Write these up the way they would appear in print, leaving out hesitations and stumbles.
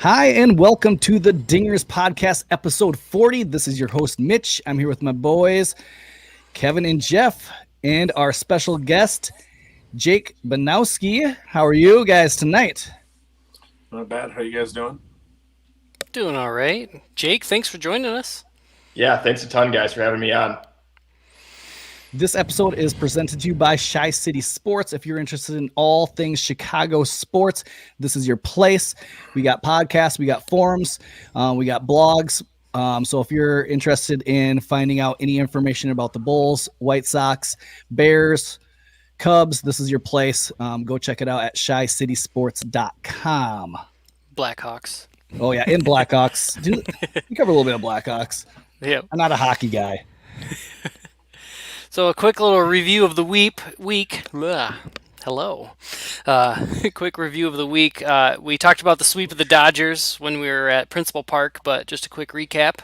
Hi, and welcome to the Dingers Podcast, episode 40. This is your host, Mitch. I'm here with my boys, Kevin and Jeff, and our special guest, Jake Bujnowski. How are you guys tonight? Not bad. How you guys doing? Doing all right. Jake, thanks for joining us. Yeah, thanks a ton, guys, for having me on. This episode is presented to you by Shy City Sports. If you're interested in all things Chicago sports, this is your place. We got podcasts, we got forums, we got blogs. So if you're interested in finding out any information about the Bulls, White Sox, Bears, Cubs, this is your place. Go check it out at shycitysports.com. Blackhawks. Oh, yeah, in Blackhawks. We cover a little bit of Blackhawks. Yeah. I'm not a hockey guy. So a quick little review of the week. Hello. Quick review of the week. We talked about the sweep of the Dodgers when we were at Principal Park, but just a quick recap.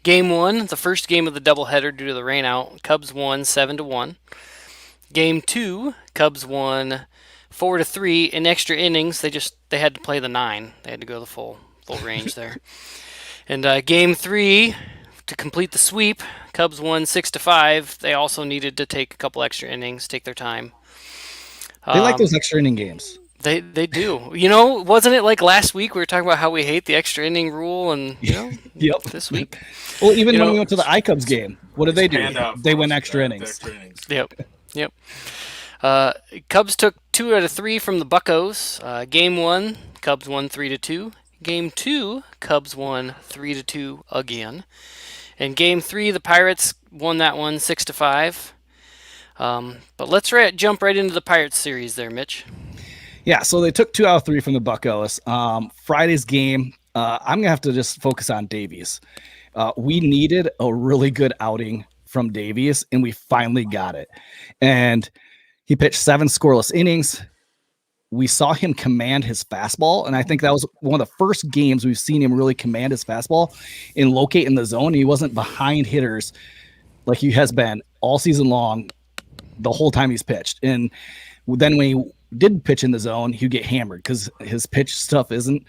Game 1, the first game of the doubleheader due to the rain out. Cubs won 7-1. Game 2, Cubs won 4-3 in extra innings. They had to play the 9. They had to go the full range there. And Game 3, to complete the sweep, Cubs won 6-5. They also needed to take a couple extra innings, take their time. They like those extra inning games. They do. You know, wasn't it like last week we were talking about how we hate the extra inning rule, and Yep. this week. Well, even when we went to the iCubs game, what did they do? They went extra innings. Extra innings. Yep. Cubs took 2 out of 3 from the Buccos. Game 1, Cubs won 3-2. Game 2, Cubs won 3-2 again. And Game 3, the Pirates won that one 6-5. But let's jump right into the Pirates series there, Mitch. Yeah, so they took 2 out of 3 from the Buccos. Friday's game, I'm going to have to just focus on Davies. We needed a really good outing from Davies, and we finally got it. And he pitched 7 scoreless innings. We saw him command his fastball, and I think that was one of the first games we've seen him really command his fastball and locate in the zone. He wasn't behind hitters like he has been all season long, the whole time he's pitched. And then when he did pitch in the zone, he'd get hammered because his pitch stuff isn't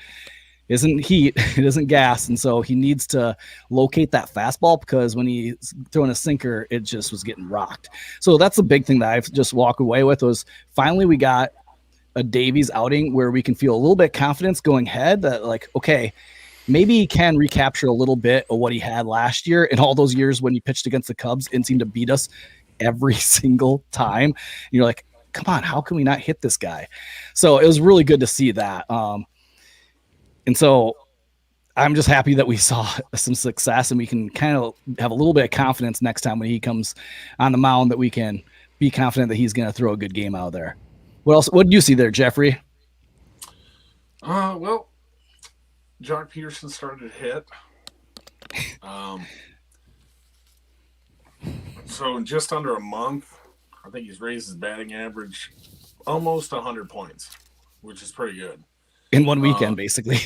heat, it isn't gas, and so he needs to locate that fastball because when he's throwing a sinker, it just was getting rocked. So that's the big thing that I've just walked away with was finally we got a Davies outing where we can feel a little bit of confidence going ahead that like, okay, maybe he can recapture a little bit of what he had last year in all those years when he pitched against the Cubs and seemed to beat us every single time. And you're like, come on, how can we not hit this guy? So it was really good to see that. And so I'm just happy that we saw some success and we can kind of have a little bit of confidence next time when he comes on the mound that we can be confident that he's going to throw a good game out there. What else? What did you see there, Jeffrey? Well, Jock Peterson started to hit. So in just under a month, I think he's raised his batting average almost 100 points, which is pretty good. In one weekend, basically.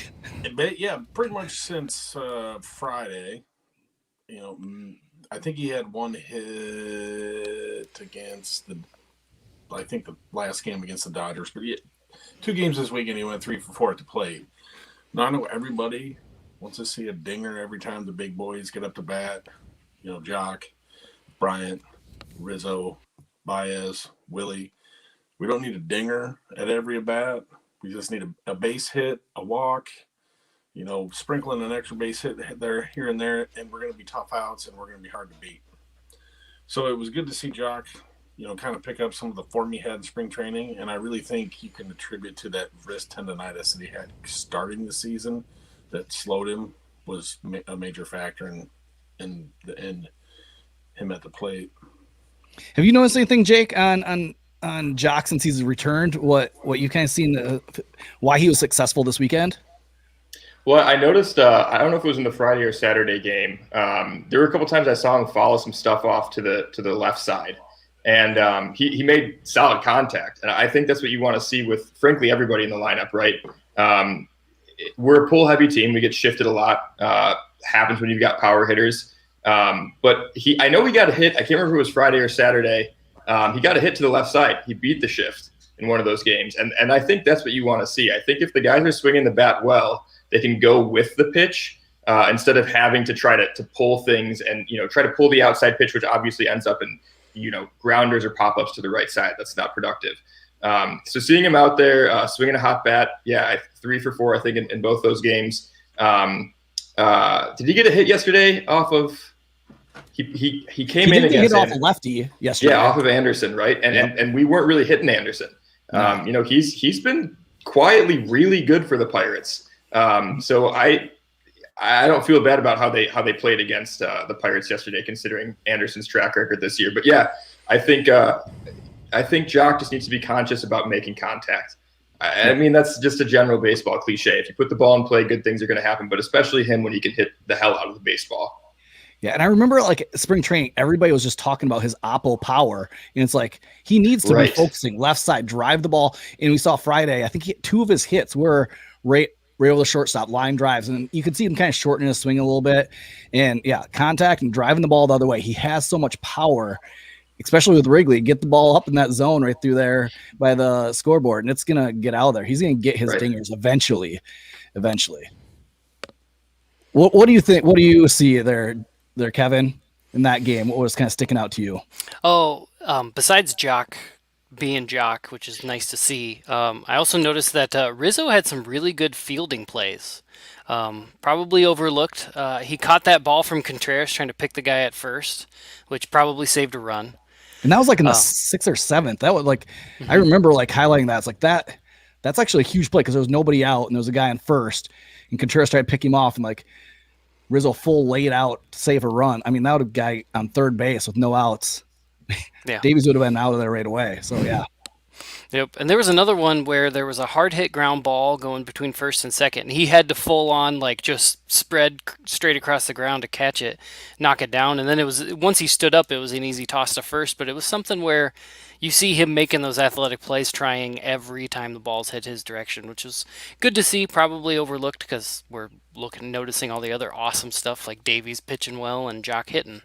Yeah, pretty much since Friday. You know, I think he had one hit against the last game against the Dodgers. But 2 games this weekend, he went 3 for 4 at the plate. Now, I know everybody wants to see a dinger every time the big boys get up to bat. You know, Jock, Bryant, Rizzo, Baez, Willie. We don't need a dinger at every at bat. We just need a base hit, a walk, you know, sprinkling an extra base hit there, here and there, and we're going to be tough outs and we're going to be hard to beat. So it was good to see Jock, you know, kind of pick up some of the form he had in spring training, and I really think you can attribute to that wrist tendonitis that he had starting the season that slowed him was a major factor in him at the plate. Have you noticed anything, Jake, on Jock since he's returned? What you kind of seen why he was successful this weekend? Well, I noticed, I don't know if it was in the Friday or Saturday game. There were a couple times I saw him follow some stuff off to the left side. And he made solid contact. And I think that's what you want to see with, frankly, everybody in the lineup, right? We're a pull-heavy team. We get shifted a lot. Happens when you've got power hitters. But I know he got a hit. I can't remember if it was Friday or Saturday. He got a hit to the left side. He beat the shift in one of those games. And I think that's what you want to see. I think if the guys are swinging the bat well, they can go with the pitch instead of having to try to pull things and, try to pull the outside pitch, which obviously ends up in, grounders or pop-ups to the right side. That's not productive. So seeing him out there swinging a hot bat, 3 for 4, I think, in both those games. Did he get a hit yesterday off of? He came in against off a lefty yesterday. Yeah, off of Anderson, right? And we weren't really hitting Anderson. He's been quietly really good for the Pirates. So I don't feel bad about how they played against the Pirates yesterday, considering Anderson's track record this year. But yeah, I think Jock just needs to be conscious about making contact. I mean, that's just a general baseball cliche. If you put the ball in play, good things are going to happen, but especially him when he can hit the hell out of the baseball. Yeah, and I remember like spring training, everybody was just talking about his oppo power, and it's like he needs to be focusing left side, drive the ball. And we saw Friday, I think 2 of his hits were right over the shortstop, line drives, and you could see him kind of shortening his swing a little bit. And yeah, contact and driving the ball the other way. He has so much power, especially with Wrigley. Get the ball up in that zone right through there by the scoreboard, and it's gonna get out of there. He's gonna get his dingers eventually. What do you think? What do you see there, Kevin, in that game? What was kind of sticking out to you? Besides Jock being Jock, which is nice to see, I also noticed that Rizzo had some really good fielding plays. Probably overlooked. He caught that ball from Contreras trying to pick the guy at first, which probably saved a run. And that was like in the 6th or 7th. That was like, I remember like highlighting that. It's like that's actually a huge play because there was nobody out and there was a guy in first, and Contreras tried to pick him off, and like Rizzo full laid out to save a run. I mean, that would have guy on third base with no outs. Yeah. Davies would have been out of there right away. So yeah. Yep. And there was another one where there was a hard hit ground ball going between first and second, and he had to full on like just spread straight across the ground to catch it, knock it down. And then it was, once he stood up, it was an easy toss to first, but it was something where you see him making those athletic plays, trying every time the balls hit his direction, which is good to see. Probably overlooked because we're noticing all the other awesome stuff like Davies pitching well and Jock hitting.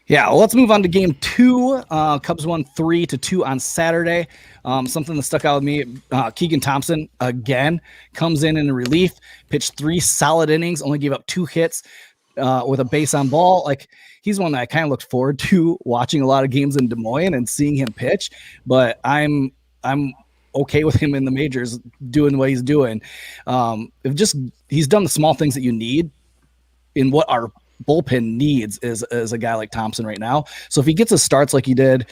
Yeah, well, let's move on to game 2. Cubs won 3-2 on Saturday. Something that stuck out with me, Keegan Thompson, again, comes in relief, pitched 3 solid innings, only gave up 2 hits with a base on ball. Like, he's one that I kind of looked forward to watching a lot of games in Des Moines and seeing him pitch, but I'm okay with him in the majors doing what he's doing. He's done the small things that you need in what our bullpen needs is a guy like Thompson right now. So if he gets his starts like he did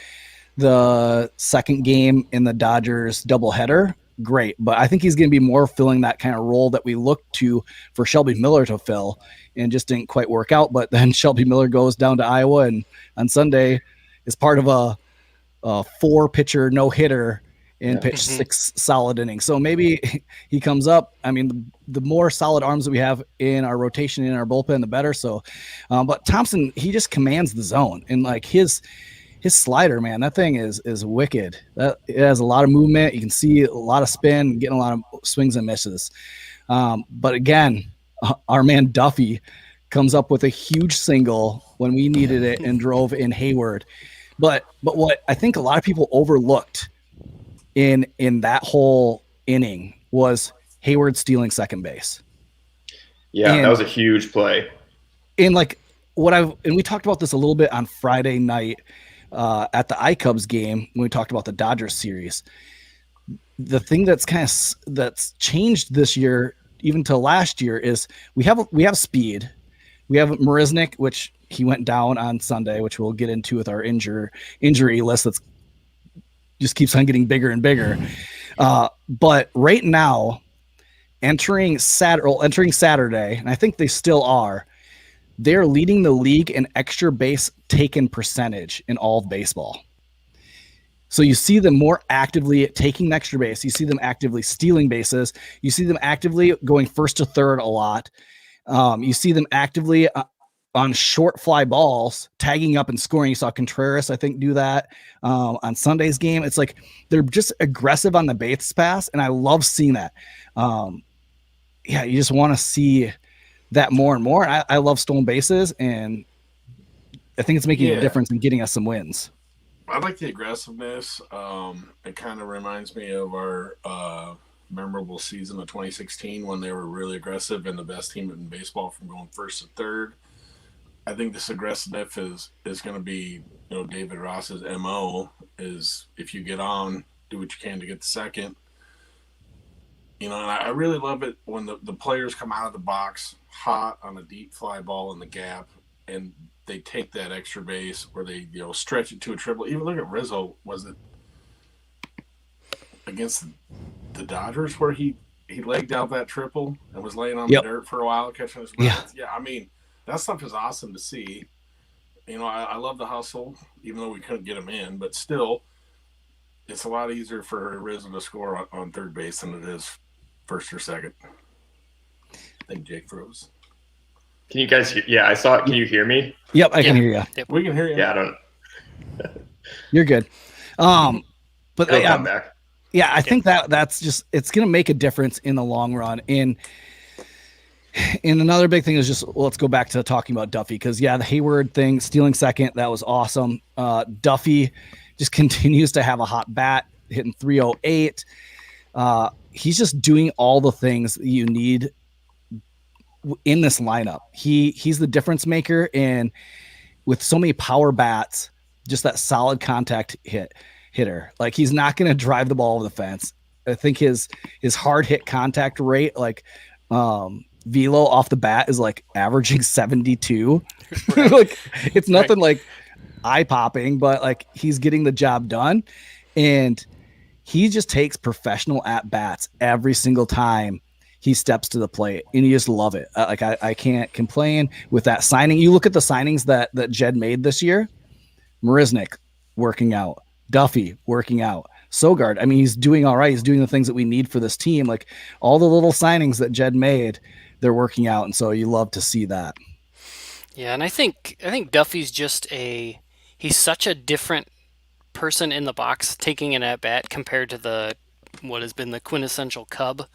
the second game in the Dodgers doubleheader, great. But I think he's going to be more filling that kind of role that we looked to for Shelby Miller to fill, and just didn't quite work out. But then Shelby Miller goes down to Iowa, and on Sunday is part of a 4-pitcher no-hitter and pitched 6 solid innings. So maybe he comes up. I mean, the more solid arms that we have in our rotation, in our bullpen, the better. So, but Thompson, he just commands the zone, and like his slider, man, that thing is wicked. It has a lot of movement. You can see a lot of spin, getting a lot of swings and misses. But again, our man Duffy comes up with a huge single when we needed it and drove in Hayward. But what I think a lot of people overlooked in that whole inning was Hayward stealing second base. Yeah, that was a huge play. And like we talked about this a little bit on Friday night at the iCubs game when we talked about the Dodgers series. The thing that's changed this year, even to last year, is we have speed. We have Marisnik, which he went down on Sunday, which we'll get into with our injury list that's just keeps on getting bigger and bigger. But right now, entering Saturday, and I think they still are, they're leading the league in extra base taken percentage in all of baseball. So you see them more actively taking extra base. You see them actively stealing bases. You see them actively going first to third a lot. You see them actively on short fly balls, tagging up and scoring. You saw Contreras, I think, do that on Sunday's game. It's like they're just aggressive on the base pass, and I love seeing that. You just want to see that more and more. I love stolen bases, and I think it's making a difference in getting us some wins. I like the aggressiveness. It kind of reminds me of our memorable season of 2016 when they were really aggressive and the best team in baseball from going first to third. I think this aggressiveness is going to be, David Ross's MO is if you get on, do what you can to get the second. And I really love it when the players come out of the box hot on a deep fly ball in the gap and they take that extra base or they, stretch it to a triple. Even look at Rizzo, was it against the Dodgers where he legged out that triple and was laying on the dirt for a while, catching his breath? Yeah, I mean, that stuff is awesome to see. I love the hustle, even though we couldn't get him in, but still, it's a lot easier for Rizzo to score on third base than it is first or second. I think Jake froze. Can you guys hear? Yeah, I saw it. Can you hear me? Yep, I can hear you. Yep. We can hear you. Yeah, I don't. You're good. But I'm back. Yeah, I think that's just, it's going to make a difference in the long run. And another big thing is just, let's go back to talking about Duffy, because the Hayward thing, stealing second, that was awesome. Duffy just continues to have a hot bat, hitting 308. He's just doing all the things you need in this lineup. He's the difference maker, and with so many power bats, just that solid contact hitter. Like, he's not going to drive the ball over the fence. I think his hard hit contact rate, like velo off the bat, is like averaging 72. Right. Like, it's nothing like eye popping, but like, he's getting the job done, and he just takes professional at bats every single time he steps to the plate, and you just love it. I can't complain with that signing. You look at the signings that Jed made this year: Marisnik working out, Duffy working out, Sogard. I mean, he's doing all right. He's doing the things that we need for this team. Like, all the little signings that Jed made, they're working out, and so you love to see that. Yeah, and I think Duffy's he's such a different person in the box taking an at bat compared to what has been the quintessential Cub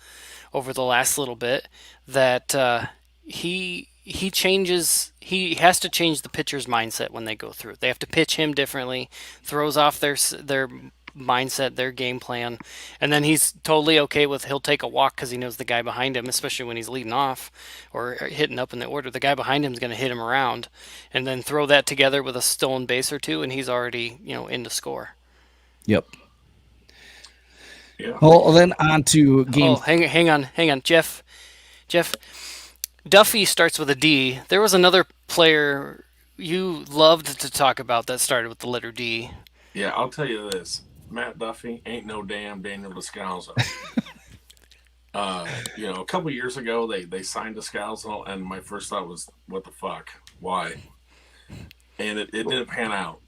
over the last little bit, that he has to change the pitcher's mindset when they go through. They have to pitch him differently, throws off their mindset, their game plan, and then he's totally okay with, he'll take a walk because he knows the guy behind him, especially when he's leading off or hitting up in the order, the guy behind him is going to hit him around, and then throw that together with a stolen base or two, and he's already in to score. Yep. Yeah. Well, then on to game. Oh, hang on, Jeff. Duffy starts with a D. There was another player you loved to talk about that started with the letter D. Yeah, I'll tell you this: Matt Duffy ain't no damn Daniel Descalso. A couple years ago they signed Descalso, and my first thought was, "What the fuck? Why?" And it didn't pan out.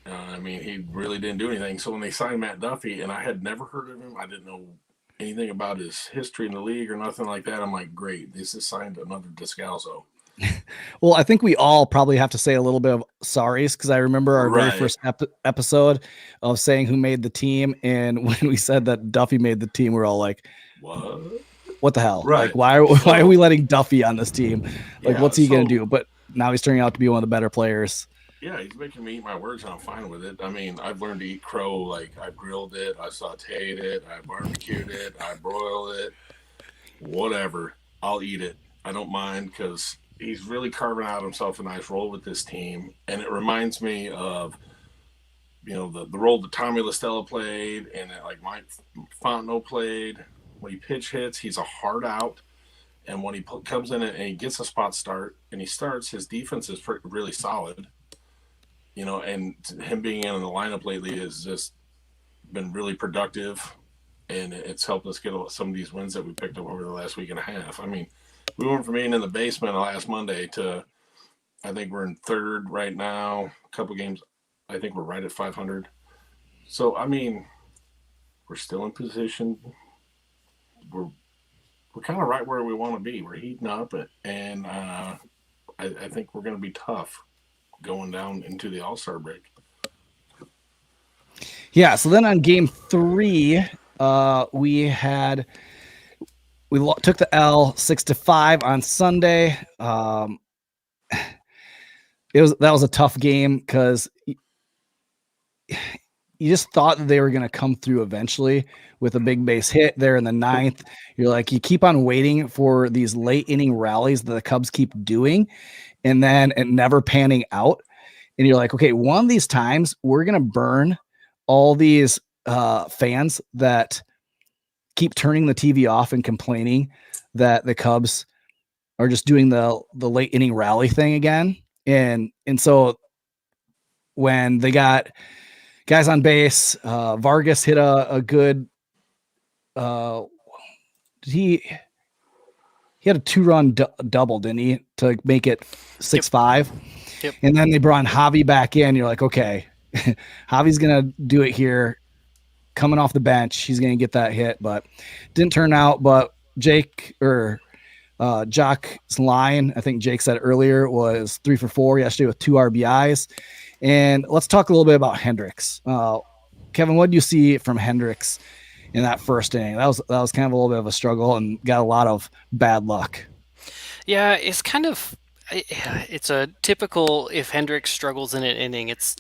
I mean, he really didn't do anything. So when they signed Matt Duffy, and I had never heard of him, I didn't know anything about his history in the league or nothing like that. I'm like, great, this is signed another Descalso. Well, I think we all probably have to say a little bit of sorries, because I remember our very first episode of saying who made the team, and when we said that Duffy made the team, we're all like, what the hell? Right. Like, why are we letting Duffy on this team? Like, what's he going to do? But now he's turning out to be one of the better players. Yeah, he's making me eat my words, and I'm fine with it. I mean, I've learned to eat crow. Like, I grilled it, I sauteed it, I barbecued it, I broiled it, whatever. I'll eat it. I don't mind, because he's really carving out himself a nice role with this team. And it reminds me of, the role that Tommy LaStella played and that, like, Mike Fontenot played. When he pitch hits, he's a hard out. And when he comes in and he gets a spot start and he starts, his defense is really solid. And him being in the lineup lately has just been really productive, and it's helped us get some of these wins that we picked up over the last week and a half. I mean, we went from being in the basement last Monday to, I think we're in third right now. A couple games, I think we're right at 500. So, I mean, we're still in position. We're kind of right where we want to be. We're heating up, and I think we're going to be tough going down into the All-Star break. Yeah, so then on game 3, we took the L 6-5 on Sunday. That was a tough game because you just thought that they were going to come through eventually with a big base hit there in the ninth. You're like, you keep on waiting for these late inning rallies that the Cubs keep doing, and then it never panning out. And you're like, okay, one of these times we're going to burn all these fans that keep turning the TV off and complaining that the Cubs are just doing the late inning rally thing again. And so when they got guys on base, Vargas hit a good he had a 2-run double, didn't he, to make it 6-5? Yep. And then they brought Javi back in. You're like, okay, Javi's gonna do it here. Coming off the bench, he's gonna get that hit, but didn't turn out. But Jake or Jock's line, I think Jake said earlier, was 3 for 4 yesterday with 2 RBIs. And let's talk a little bit about Hendricks. Kevin, what do you see from Hendricks in that first inning? That was kind of a little bit of a struggle and got a lot of bad luck. Yeah, it's a typical, if Hendricks struggles in an inning, it's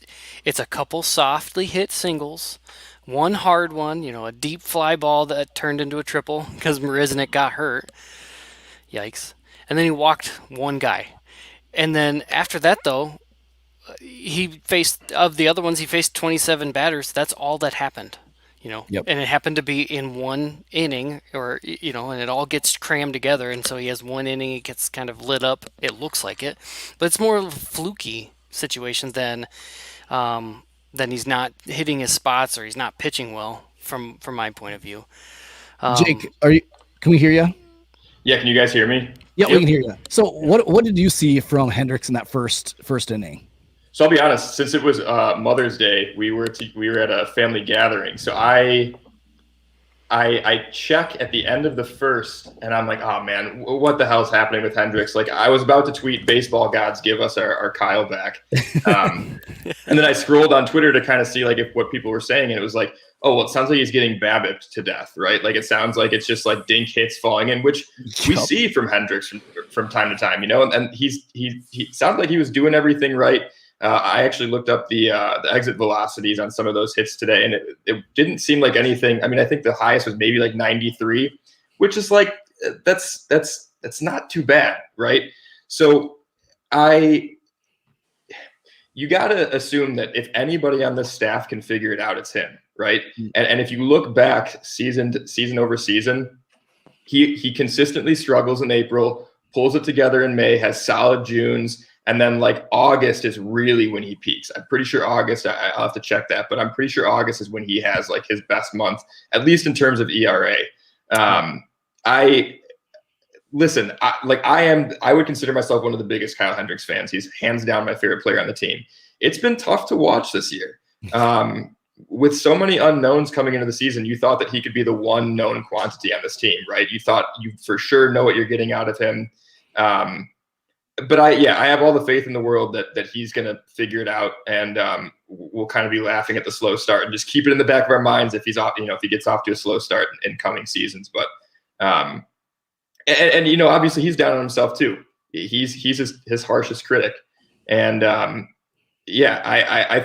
a couple softly hit singles, one hard one, a deep fly ball that turned into a triple because Marisnik got hurt. Yikes. And then he walked one guy. And then after that, though, of the other ones, he faced 27 batters. That's all that happened. Yep. And it happened to be in one inning, and it all gets crammed together. And so he has one inning, it gets kind of lit up. It looks like it, but it's more of a fluky situation than he's not hitting his spots or he's not pitching well from my point of view. Jake, can we hear you? Yeah. Can you guys hear me? Yeah, we can hear you. So what did you see from Hendricks in that first inning? So I'll be honest, since it was Mother's Day, we were at a family gathering. So I check at the end of the first, and I'm like, oh man, what the hell's happening with Hendricks? Like, I was about to tweet, baseball gods, give us our Kyle back. And then I scrolled on Twitter to kind of see like what people were saying, and it was like, oh, well, it sounds like he's getting BABIP'd to death, right? Like, it sounds like it's just like dink hits falling in, which we see from Hendricks from time to time, and he sounded like he was doing everything right. I actually looked up the exit velocities on some of those hits today, and it didn't seem like anything. I mean, I think the highest was maybe like 93, which is like that's not too bad, right? So you got to assume that if anybody on this staff can figure it out, it's him, right? And if you look back season over season, he consistently struggles in April, pulls it together in May, has solid Junes. And then like August is really when he peaks. I'm pretty sure August, I'll have to check that, but I'm pretty sure August is when he has like his best month, at least in terms of ERA. I would consider myself one of the biggest Kyle Hendricks fans. He's hands down my favorite player on the team. It's been tough to watch this year. With so many unknowns coming into the season, you thought that he could be the one known quantity on this team, right? You thought you for sure know what you're getting out of him. But I have all the faith in the world that he's going to figure it out, and we'll kind of be laughing at the slow start and just keep it in the back of our minds if he's off, if he gets off to a slow start in coming seasons. But obviously he's down on himself too. He's his harshest critic, and I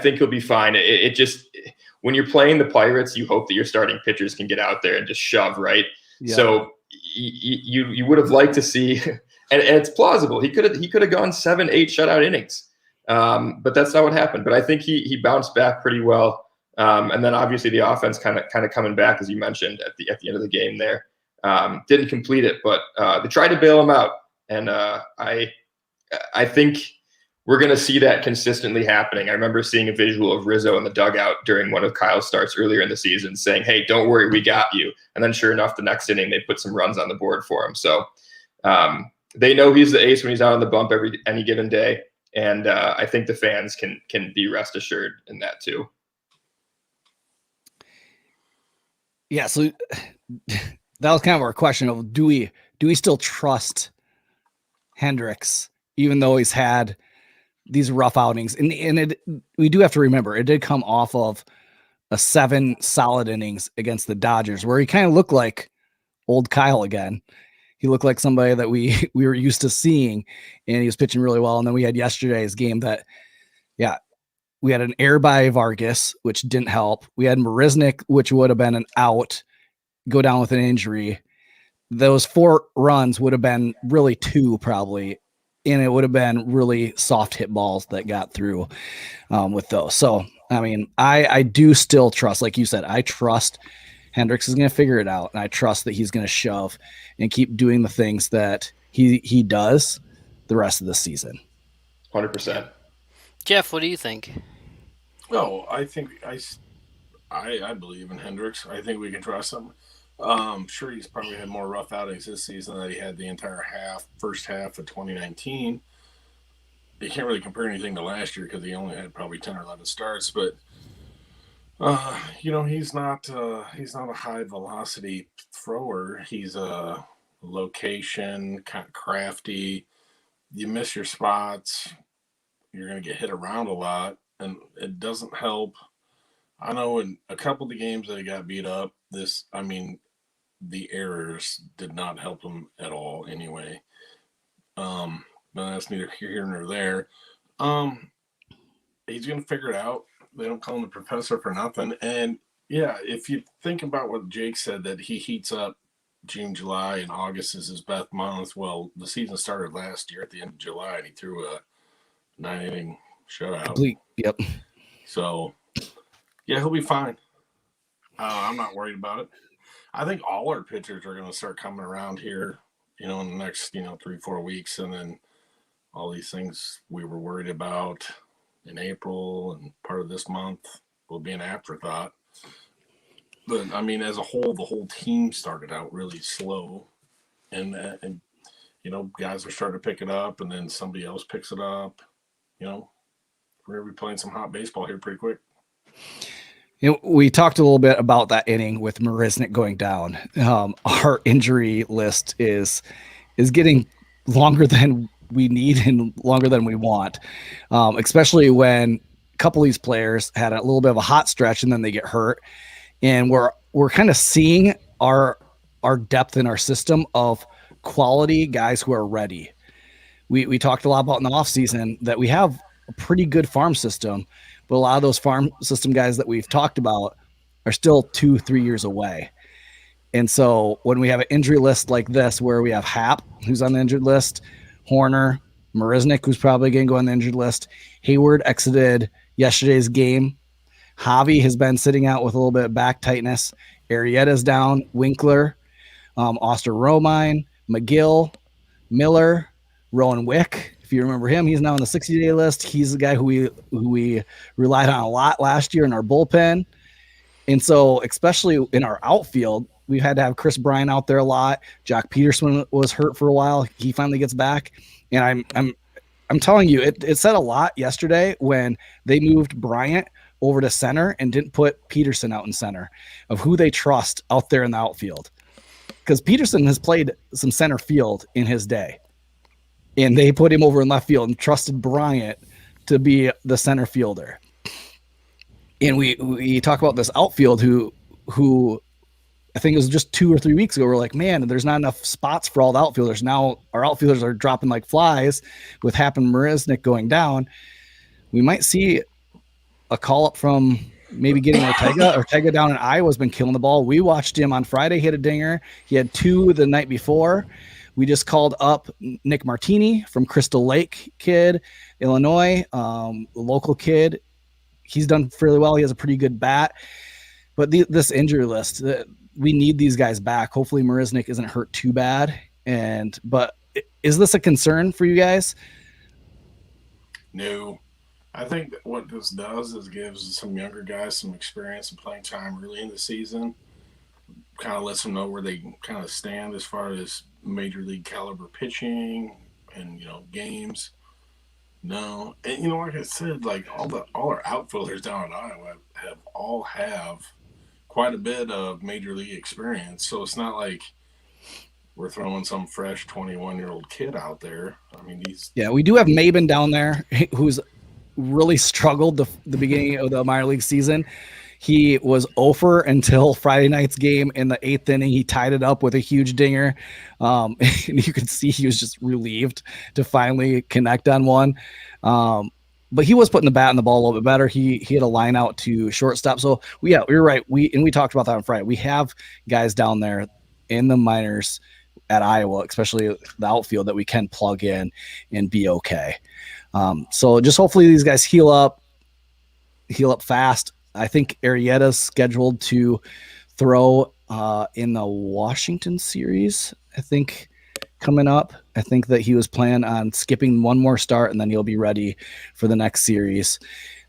think he'll be fine. It just, when you're playing the Pirates, you hope that your starting pitchers can get out there and just shove, right? Yeah. So you would have liked to see. And it's plausible. He could have gone 7-8 shutout innings, but that's not what happened. But I think he bounced back pretty well. And then obviously the offense kind of coming back, as you mentioned at the end of the game there. Didn't complete it, but they tried to bail him out. And I think we're going to see that consistently happening. I remember seeing a visual of Rizzo in the dugout during one of Kyle's starts earlier in the season saying, "Hey, don't worry, we got you." And then sure enough, the next inning they put some runs on the board for him. So. They know he's the ace when he's out on the bump any given day, and I think the fans can be rest assured in that too. Yeah, so that was kind of our question of do we still trust Hendricks even though he's had these rough outings, and we do have to remember it did come off of a 7 solid innings against the Dodgers where he kind of looked like old Kyle again. He looked like somebody that we were used to seeing, and he was pitching really well. And then we had yesterday's game that, We had an error by Vargas, which didn't help. We had Marisnik, which would have been an out, go down with an injury. Those 4 runs would have been really 2 probably, and it would have been really soft hit balls that got through with those. So, I mean, I do still trust, like you said, I trust Hendricks is going to figure it out, and I trust that he's going to shove and keep doing the things that he does the rest of the season. 100%. Jeff, what do you think? Oh, I think I believe in Hendricks. I think we can trust him. Sure, he's probably had more rough outings this season than he had the entire first half of 2019. You can't really compare anything to last year because he only had probably 10 or 11 starts. But he's not a high velocity thrower. He's a location kind of crafty. You miss your spots, you're going to get hit around a lot, and it doesn't help. I know in a couple of the games that he got beat up, the errors did not help him at all anyway. But that's neither here nor there. He's going to figure it out. They don't call him the professor for nothing. And yeah, if you think about what Jake said, that he heats up June, July, and August is his best month. Well, the season started last year at the end of July, and he threw a 9-inning shutout. Complete. Yep. So, yeah, he'll be fine. I'm not worried about it. I think all our pitchers are going to start coming around here, in the next, 3-4 weeks. And then all these things we were worried about in April and part of this month will be an afterthought. But, as a whole, the whole team started out really slow. And guys are starting to pick it up, and then somebody else picks it up. We're going to be playing some hot baseball here pretty quick. We talked a little bit about that inning with Marisnik going down. Our injury list is getting longer than we need and longer than we want, especially when a couple of these players had a little bit of a hot stretch and then they get hurt. And we're kind of seeing our depth in our system of quality guys who are ready. We talked a lot about in the offseason that we have a pretty good farm system, but a lot of those farm system guys that we've talked about are still 2-3 years away. And so when we have an injury list like this, where we have Happ, who's on the injured list, Horner, Marisnik, who's probably going to go on the injured list, Hayward exited yesterday's game, Javi has been sitting out with a little bit of back tightness, Arrieta's down, Winkler, Oster Romine, McGill, Miller, Rowan Wick. If you remember him, he's now on the 60-day list. He's the guy who we relied on a lot last year in our bullpen. And so, especially in our outfield, we've had to have Chris Bryant out there a lot. Jock Peterson was hurt for a while. He finally gets back. And I'm telling you, it said a lot yesterday when they moved Bryant over to center and didn't put Peterson out in center, of who they trust out there in the outfield. Because Peterson has played some center field in his day. And they put him over in left field and trusted Bryant to be the center fielder. And we talk about this outfield who I think it was just 2 or 3 weeks ago. We're like, man, there's not enough spots for all the outfielders. Now our outfielders are dropping like flies with Happ and Marisnik going down. We might see a call up from maybe getting Ortega. Ortega down in Iowa has been killing the ball. We watched him on Friday hit a dinger. He had 2 the night before. We just called up Nick Martini from Crystal Lake kid, Illinois, local kid. He's done fairly well. He has a pretty good bat. But this injury list, we need these guys back. Hopefully Marisnik isn't hurt too bad. But is this a concern for you guys? No. I think that what this does is gives some younger guys some experience and playing time early in the season. Kind of lets them know where they kind of stand as far as major league caliber pitching and games. No, and like I said, like all our outfielders down in Iowa have quite a bit of major league experience. So it's not like we're throwing some fresh 21-year-old kid out there. We do have Maben down there who's really struggled the beginning of the minor league season. He was 0 until Friday night's game. In the 8th inning, he tied it up with a huge dinger. And you could see he was just relieved to finally connect on one. but he was putting the bat and the ball a little bit better. He had a line out to shortstop. So you're right. We talked about that on Friday. We have guys down there in the minors at Iowa, especially the outfield, that we can plug in and be okay. So just hopefully these guys heal up fast. I think Arrieta's scheduled to throw in the Washington series, I think, coming up. I think that he was planning on skipping one more start, and then he'll be ready for the next series.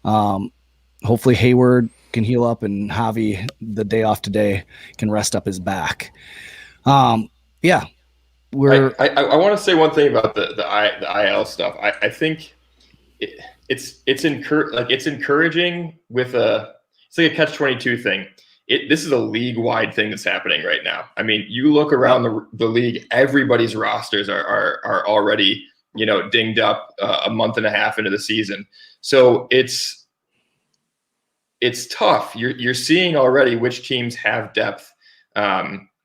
Hopefully Hayward can heal up, and Javi, the day off today, can rest up his back. Yeah. I want to say one thing about the IL stuff. I think it's encouraging with it's like a catch-22 thing. This is a league-wide thing that's happening right now. I mean, you look around the league, everybody's rosters are already, dinged up a month and a half into the season. So it's tough. You're seeing already which teams have depth.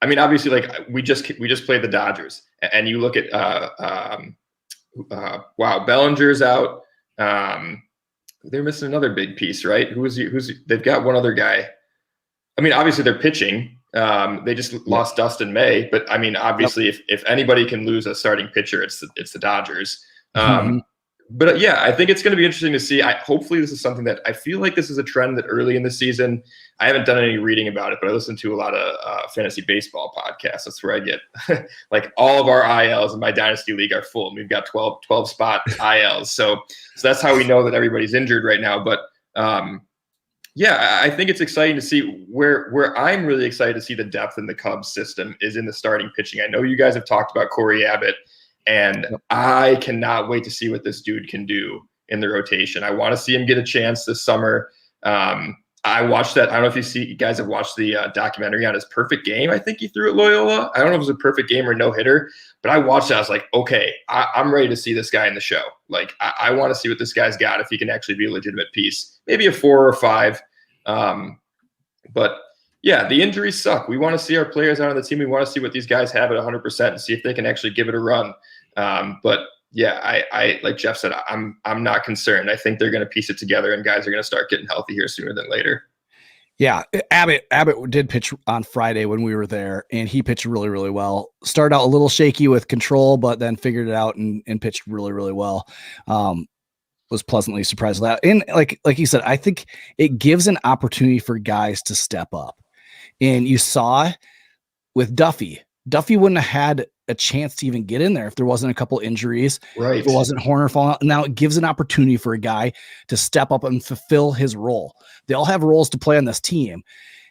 I mean, obviously, like we just played the Dodgers, and you look at Bellinger's out. They're missing another big piece, right? They've got one other guy. I mean, obviously they're pitching. They just lost Dustin May, but I mean, obviously, if anybody can lose a starting pitcher, it's the Dodgers. But yeah, I think it's going to be interesting to see. Hopefully this is something that I feel like this is a trend that early in the season, I haven't done any reading about it, but I listen to a lot of fantasy baseball podcasts. That's where I get like all of our ILs in my dynasty league are full. And we've got 12 spot ILs. So that's how we know that everybody's injured right now. But yeah, I think it's exciting to see where I'm really excited to see the depth in the Cubs system is in the starting pitching. I know you guys have talked about Corey Abbott, and I cannot wait to see what this dude can do in the rotation. I want to see him get a chance this summer. I watched that. I don't know if you guys have watched the documentary on his perfect game. I think he threw at Loyola. I don't know if it was a perfect game or no hitter, but I watched it. I was like, okay, I'm ready to see this guy in the show. Like, I want to see what this guy's got, if he can actually be a legitimate piece, maybe a 4 or 5. But yeah, the injuries suck. We want to see our players out on the team. We want to see what these guys have at 100% and see if they can actually give it a run. But yeah, I like Jeff said, I'm not concerned. I think they're going to piece it together, and guys are going to start getting healthy here sooner than later. Yeah, Abbott did pitch on Friday when we were there, and he pitched really, really well. Started out a little shaky with control, but then figured it out and pitched really, really well. Was pleasantly surprised with that. And like you said, I think it gives an opportunity for guys to step up. And you saw with Duffy wouldn't have had a chance to even get in there if there wasn't a couple injuries, right? If it wasn't Horner falling out. Now it gives an opportunity for a guy to step up and fulfill his role. They all have roles to play on this team.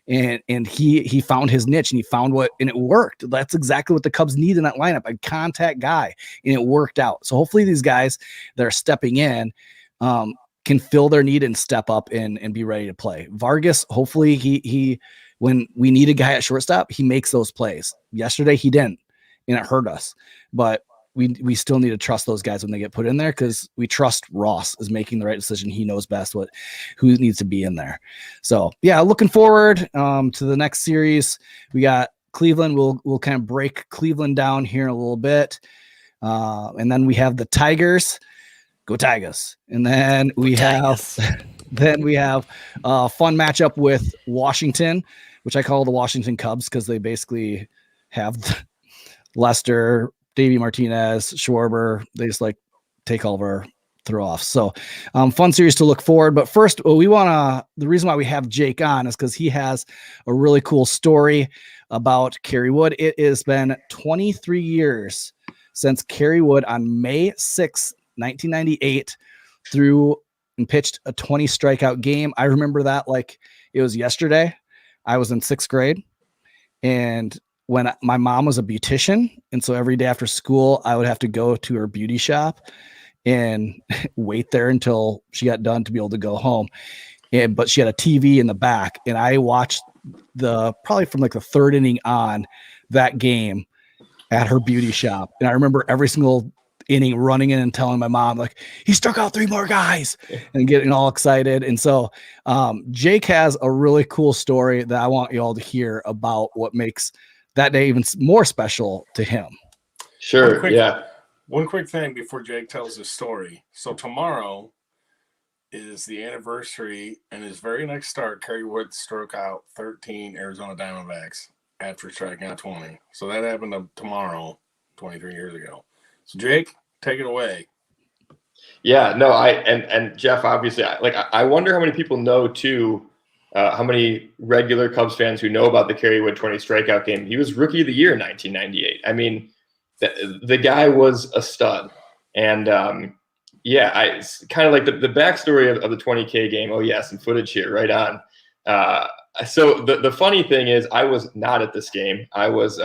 And he found his niche, and he found and it worked. That's exactly what the Cubs need in that lineup, a contact guy, and it worked out. So hopefully these guys that are stepping in can fill their need and step up and be ready to play. Vargas, hopefully he when we need a guy at shortstop, he makes those plays. Yesterday he didn't, and it hurt us. But we still need to trust those guys when they get put in there, because we trust Ross is making the right decision. He knows best who needs to be in there. So yeah, looking forward to the next series. We got Cleveland. We'll kind of break Cleveland down here in a little bit. And then we have the Tigers. Go Tigers. And then we have a fun matchup with Washington, which I call the Washington Cubs, because they basically have Lester, Davey Martinez, Schwarber. They just like take all of our throw offs. So fun series to look forward. But first, the reason why we have Jake on is because he has a really cool story about Kerry Wood. It has been 23 years since Kerry Wood on May 6th, 1998 threw and pitched a 20 strikeout game. I remember that like it was yesterday. I was in 6th grade, and when my mom was a beautician, and so every day after school, I would have to go to her beauty shop and wait there until she got done to be able to go home. But she had a TV in the back, and I watched probably from like the 3rd inning on that game at her beauty shop. And I remember every single inning running in and telling my mom, like, he struck out 3 more guys, and getting all excited. And so Jake has a really cool story that I want you all to hear about what makes that day even more special to him. Sure. One quick thing before Jake tells his story. So tomorrow is the anniversary, and his very next start, Kerry Wood struck out 13 Arizona Diamondbacks after striking out 20. So that happened tomorrow, 23 years ago. So Jake, take it away. Yeah, no, and Jeff, obviously, I wonder how many people know too, how many regular Cubs fans who know about the Kerry Wood 20 strikeout game. He was Rookie of the Year in 1998. I mean, the guy was a stud, and it's kind of like the backstory of the 20K game. Oh yeah, some footage here, right on. So the funny thing is, I was not at this game. I was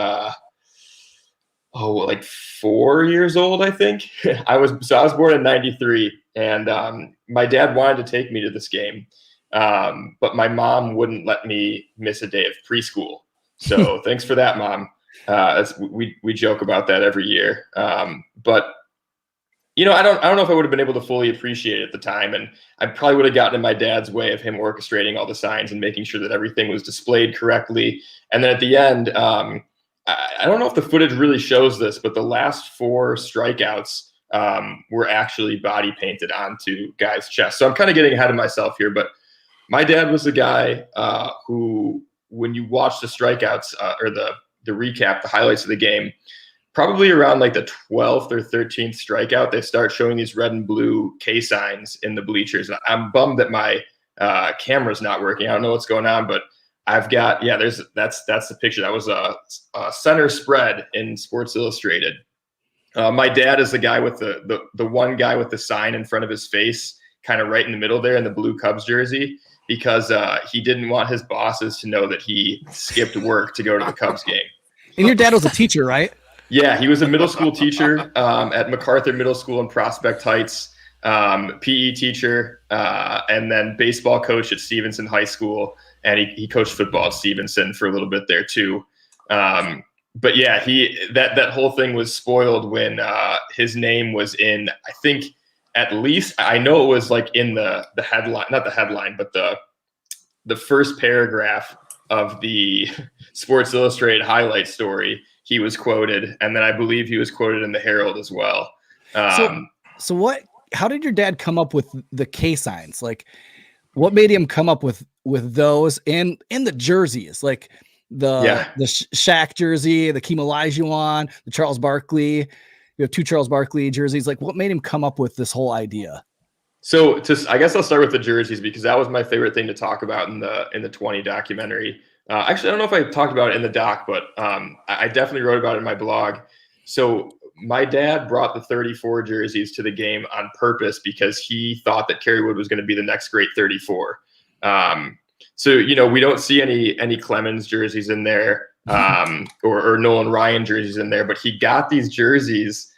like 4 years old, I think. I was born in '93, and my dad wanted to take me to this game, but my mom wouldn't let me miss a day of preschool. So thanks for that, Mom. We joke about that every year. But I don't know if I would have been able to fully appreciate it at the time, and I probably would have gotten in my dad's way of him orchestrating all the signs and making sure that everything was displayed correctly. And then at the end, I don't know if the footage really shows this, but the last 4 strikeouts were actually body painted onto guys' chests. So I'm kind of getting ahead of myself here, but my dad was the guy who, when you watch the strikeouts or the recap, the highlights of the game, probably around like the 12th or 13th strikeout, they start showing these red and blue K signs in the bleachers. I'm bummed that my camera's not working. I don't know what's going on, but I've got, that's the picture. That was a center spread in Sports Illustrated. My dad is the guy with the one guy with the sign in front of his face, kind of right in the middle there in the blue Cubs jersey, because he didn't want his bosses to know that he skipped work to go to the Cubs game. And your dad was a teacher, right? Yeah, he was a middle school teacher at MacArthur Middle School in Prospect Heights, PE teacher, and then baseball coach at Stevenson High School. And he coached football at Stevenson for a little bit there too. But yeah, that whole thing was spoiled when his name was in, I think, at least, I know it was like in the headline, not the headline, but the first paragraph of the Sports Illustrated highlight story. He was quoted, and then I believe he was quoted in the Herald as well. So how did your dad come up with the K signs? Like, what made him come up with those and the jerseys, like the Shaq jersey, the Keem Olajuwon, the Charles Barkley? You have 2 Charles Barkley jerseys. Like, what made him come up with this whole idea? So I guess I'll start with the jerseys, because that was my favorite thing to talk about in the 20 documentary. Actually, I don't know if I talked about it in the doc, but I definitely wrote about it in my blog. So my dad brought the 34 jerseys to the game on purpose because he thought that Kerry Wood was going to be the next great 34. So, we don't see any Clemens jerseys in there or Nolan Ryan jerseys in there, but he got these jerseys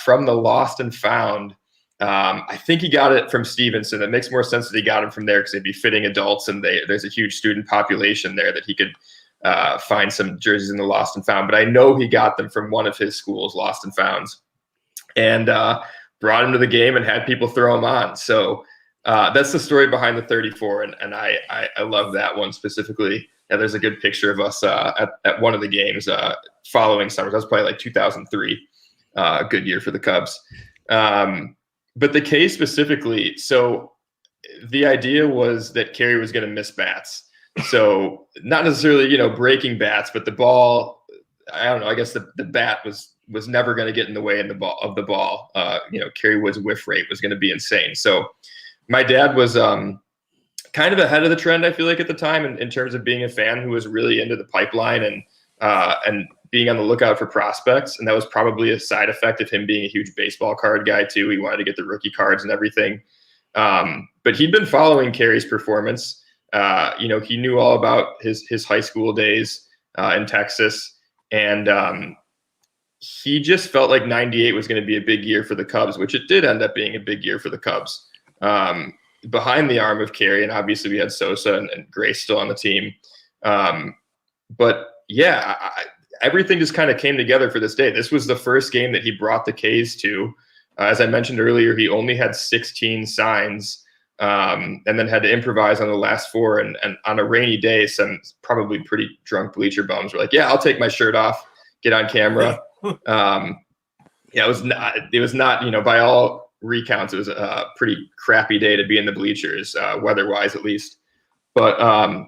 from the Lost and Found. I think he got it from Stevenson. It makes more sense that he got them from there because they'd be fitting adults, and there's a huge student population there that he could find some jerseys in the Lost and Found. But I know he got them from one of his schools, Lost and Founds, and brought them to the game and had people throw them on. So that's the story behind the 34, and I love that one specifically. Yeah, there's a good picture of us at one of the games following summers. That was probably like 2003. Good year for the Cubs. But the K specifically, so the idea was that Kerry was going to miss bats. So not necessarily, breaking bats, but the ball, I don't know, I guess the bat was never going to get in the way of the ball. Kerry Wood's whiff rate was going to be insane. So my dad was kind of ahead of the trend, I feel like, at the time in terms of being a fan who was really into the pipeline and being on the lookout for prospects. And that was probably a side effect of him being a huge baseball card guy too. He wanted to get the rookie cards and everything. But he'd been following Kerry's performance. He knew all about his high school days in Texas. And he just felt like 98 was going to be a big year for the Cubs, which it did end up being a big year for the Cubs. Behind the arm of Kerry, and obviously we had Sosa and Grace still on the team. But yeah, everything just kind of came together for this day. This was the first game that he brought the K's to. As I mentioned earlier, he only had 16 signs and then had to improvise on the last 4. And on a rainy day, some probably pretty drunk bleacher bums were like, yeah, I'll take my shirt off, get on camera. It was not, by all recounts, it was a pretty crappy day to be in the bleachers, weather-wise at least. But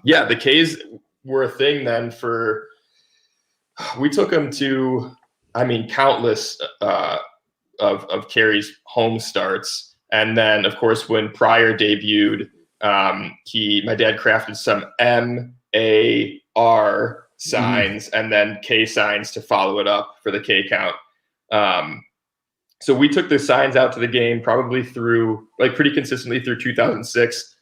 yeah, the K's were a thing then we took them to, I mean, countless of Kerry's home starts. And then, of course, when Pryor debuted, my dad crafted some MAR signs and then K signs to follow it up for the K count. So we took the signs out to the game probably pretty consistently through 2006.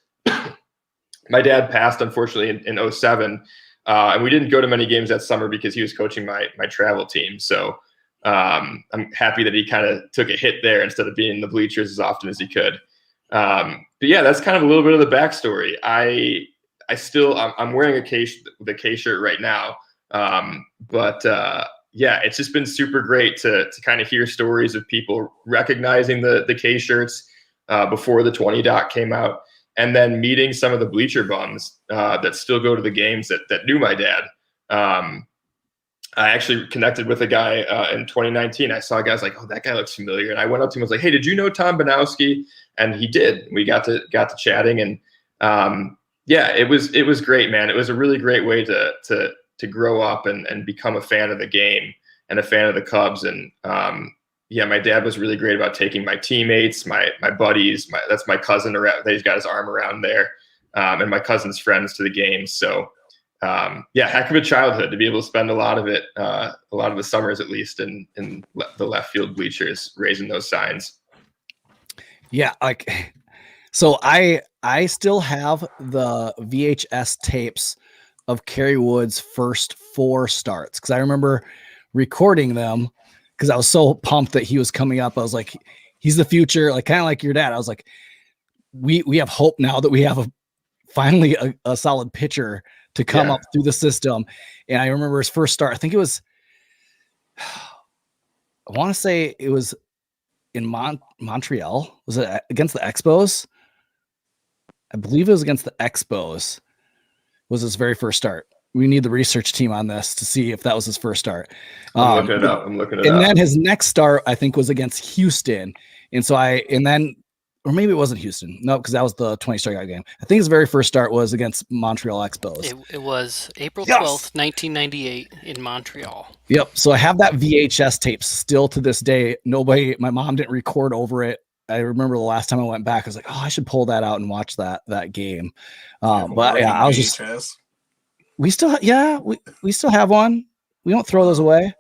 My dad passed, unfortunately, in 2007. And we didn't go to many games that summer because he was coaching my travel team. So I'm happy that he kind of took a hit there instead of being in the bleachers as often as he could. But yeah, that's kind of a little bit of the backstory. I'm wearing the K shirt right now. Yeah, it's just been super great to kind of hear stories of people recognizing the K shirts before the 20 dot came out, and then meeting some of the bleacher bums that still go to the games that knew my dad. I actually connected with a guy in 2019. I saw guys like, oh, that guy looks familiar. And I went up to him and was like, hey, did you know Tom Bujnowski? And he did. We got to chatting. And yeah, it was great, man. It was a really great way to grow up and become a fan of the game and a fan of the Cubs. And yeah, my dad was really great about taking my teammates, my buddies, that's my cousin around, that he's got his arm around there, and my cousin's friends to the games. So yeah, heck of a childhood to be able to spend a lot of the summers, at least in the left field bleachers, raising those signs. Yeah. So I still have the VHS tapes of Kerry Wood's first 4 starts, because I remember recording them because I was so pumped that he was coming up. I was like, he's the future, like kind of like your dad. I was like, we have hope now that we have finally a solid pitcher to come up through the system. And I remember his first start. I think it was, I want to say it was in Montreal. Was it against the Expos? I believe it was against the Expos. Was his very first start. We need the research team on this to see if that was his first start. I'm looking it up. And then his next start, I think, was against Houston. Or maybe it wasn't Houston. No, because that was the 20 strikeout game. I think his very first start was against Montreal Expos. It was April 12th, 1998 in Montreal. Yep. So I have that VHS tape still to this day. My mom didn't record over it. I remember the last time I went back, I was like, oh, I should pull that out and watch that game. But yeah, I was just, we still have one. We don't throw those away.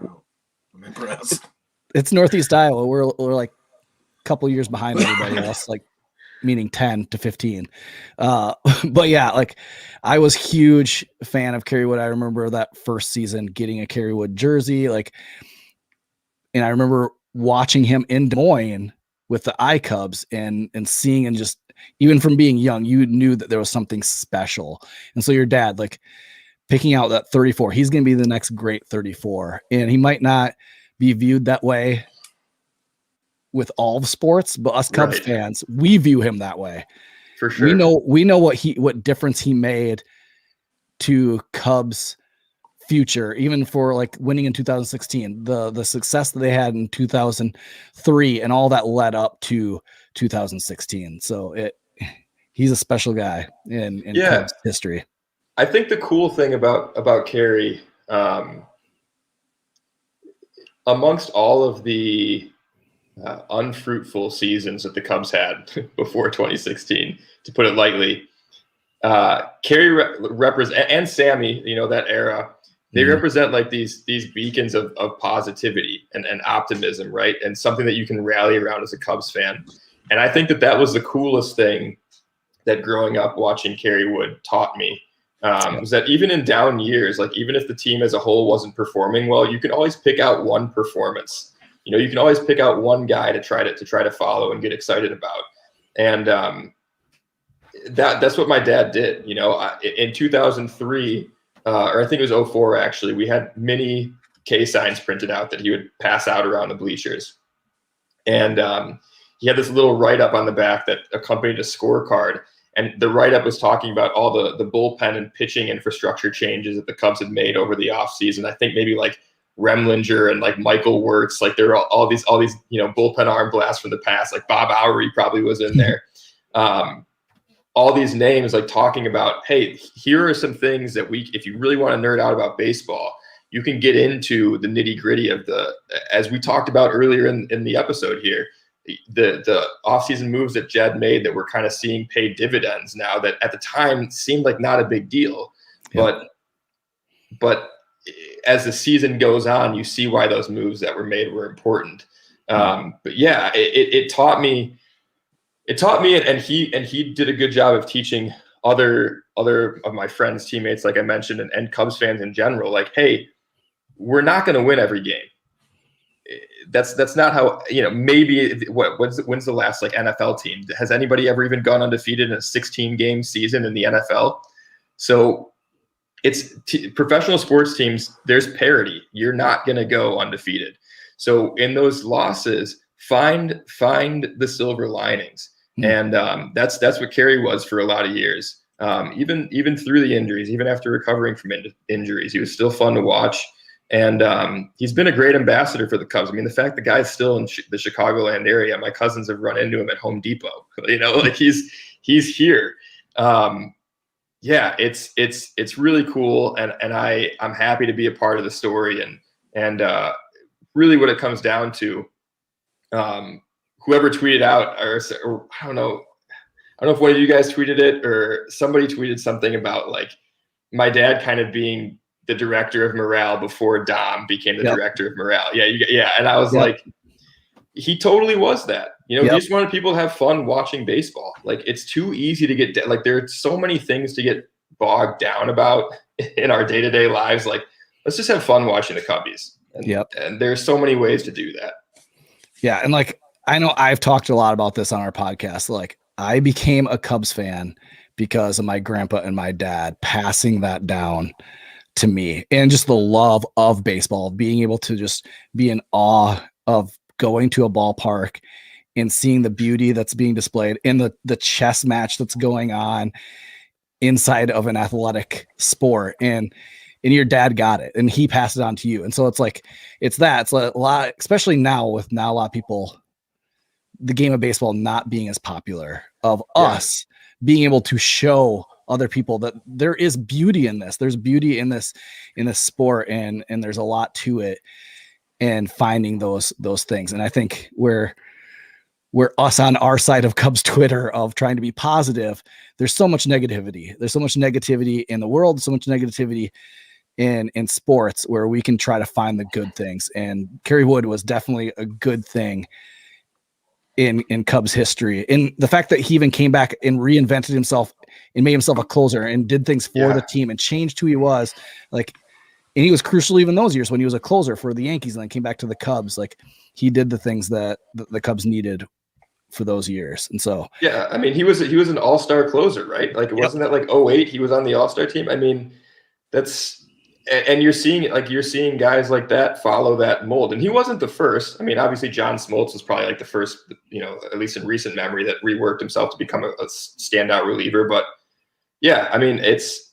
I'm impressed. It's Northeast Iowa. We're like a couple years behind everybody else, like meaning 10 to 15. But yeah, like I was huge fan of Kerry Wood. I remember that first season getting a Kerry Wood jersey, and I remember watching him in Des Moines with the iCubs and seeing, and just even from being young, you knew that there was something special. And so your dad, like picking out that 34, he's going to be the next great 34. And he might not be viewed that way with all the sports, but us Cubs fans, we view him that way. For sure. We know what difference he made to Cubs future, even for like winning in 2016, the success that they had in 2003 and all that led up to 2016. So he's a special guy in Cubs history. I think the cool thing about Kerry, amongst all of the unfruitful seasons that the Cubs had before 2016, to put it lightly, Kerry represent, and Sammy, that era, they represent like these beacons of positivity and optimism, right? And something that you can rally around as a Cubs fan. And I think that was the coolest thing that growing up watching Kerry Wood taught me, was that even in down years, like even if the team as a whole wasn't performing well, you can always pick out one performance. You can always pick out one guy to try to follow and get excited about. And that's what my dad did. In 2003, or I think it was 2004, actually, we had mini K signs printed out that he would pass out around the bleachers. And he had this little write-up on the back that accompanied a scorecard. And the write-up was talking about all the bullpen and pitching infrastructure changes that the Cubs had made over the offseason. I think maybe like Remlinger and like Michael Wirtz, like there are all these bullpen arm blasts from the past, like Bob Oury probably was in there. All these names like talking about, hey, here are some things that if you really want to nerd out about baseball, you can get into the nitty gritty of as we talked about earlier in the episode here, the offseason moves that Jed made that we're kind of seeing pay dividends now that at the time seemed like not a big deal. Yeah. But as the season goes on, you see why those moves that were made were important. But yeah, it taught me, and he did a good job of teaching other of my friends, teammates, like I mentioned, and Cubs fans in general, like, hey, we're not going to win every game. That's not how, maybe when's the last like NFL team? Has anybody ever even gone undefeated in a 16-game season in the NFL? So it's professional sports teams, there's parity. You're not going to go undefeated. So in those losses, find the silver linings. And that's what Kerry was for a lot of years. Even through the injuries, even after recovering from injuries, he was still fun to watch. And he's been a great ambassador for the Cubs. I mean, the fact the guy's still in the Chicagoland area, my cousins have run into him at Home Depot. Like he's here. Yeah, it's really cool, and I'm happy to be a part of the story, and really what it comes down to, whoever tweeted out, or I don't know if one of you guys tweeted it or somebody tweeted something about like my dad kind of being the director of morale before Dom became the director of morale. Yeah, and I was like, he totally was that. He just wanted people to have fun watching baseball. Like, it's too easy to get like there are so many things to get bogged down about in our day-to-day lives. Like, let's just have fun watching the Cubbies. And there's so many ways to do that. Yeah, and like I know I've talked a lot about this on our podcast. Like, I became a Cubs fan because of my grandpa and my dad passing that down to me, and just the love of baseball, being able to just be in awe of going to a ballpark and seeing the beauty that's being displayed in the chess match that's going on inside of an athletic sport. And your dad got it and he passed it on to you. And so it's like, it's a lot, especially now with a lot of people, the game of baseball not being as popular, of us being able to show other people that there is beauty in this. There's beauty in this sport, and there's a lot to it, and finding those things. And I think we're us on our side of Cubs Twitter of trying to be positive. There's so much negativity. There's so much negativity in the world, so much negativity in sports, where we can try to find the good things. And Kerry Wood was definitely a good thing in Cubs history. And the fact that he even came back and reinvented himself and made himself a closer and did things for the team and changed who he was. Like, and he was crucial even those years when he was a closer for the Yankees and then came back to the Cubs. Like, he did the things that the Cubs needed for those years. And so, yeah, I mean, he was an all-star closer, right? Like, it wasn't that like 08, he was on the all-star team. I mean, and you're seeing guys like that follow that mold. And he wasn't the first. I mean, obviously John Smoltz was probably like the first, at least in recent memory, that reworked himself to become a standout reliever. But yeah, I mean, it's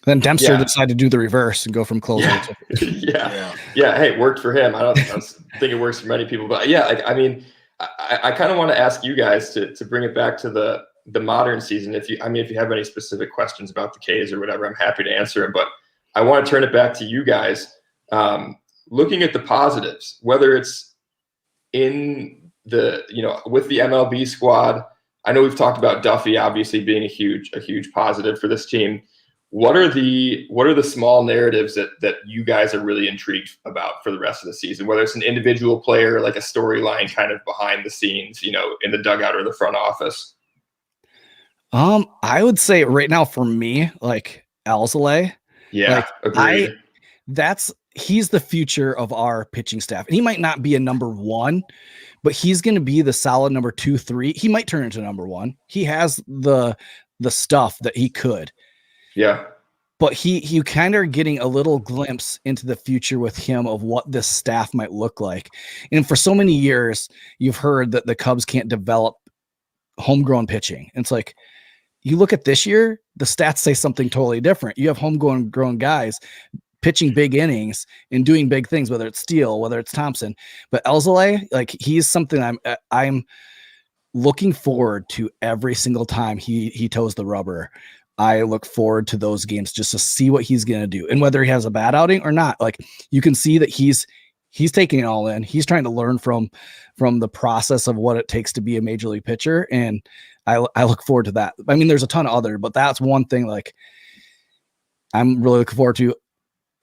then Dempster decided to do the reverse and go from closer to hey, it worked for him. I don't think it works for many people, but I mean, I kind of want to ask you guys to bring it back to the modern season. If you have any specific questions about the K's or whatever, I'm happy to answer them. But I want to turn it back to you guys. Looking at the positives, whether it's in with the MLB squad. I know we've talked about Duffy obviously being a huge positive for this team. What are the small narratives that you guys are really intrigued about for the rest of the season? Whether it's an individual player, like a storyline kind of behind the scenes, in the dugout or the front office. I would say right now for me, like Alzolay. Yeah, agreed. He's the future of our pitching staff. And he might not be a number one, but he's going to be the solid number 2, 3. He might turn into number one. He has the stuff that he could. Yeah. But you kind of are getting a little glimpse into the future with him of what this staff might look like. And for so many years, you've heard that the Cubs can't develop homegrown pitching. And it's like, you look at this year, the stats say something totally different. You have homegrown guys pitching big innings and doing big things, whether it's Steele, whether it's Thompson. But Elzalay, like, he's something I'm looking forward to every single time he toes the rubber. I look forward to those games just to see what he's going to do, and whether he has a bad outing or not. Like, you can see that he's taking it all in. He's trying to learn from the process of what it takes to be a major league pitcher. And I look forward to that. I mean, there's a ton of other, but that's one thing, like, I'm really looking forward to.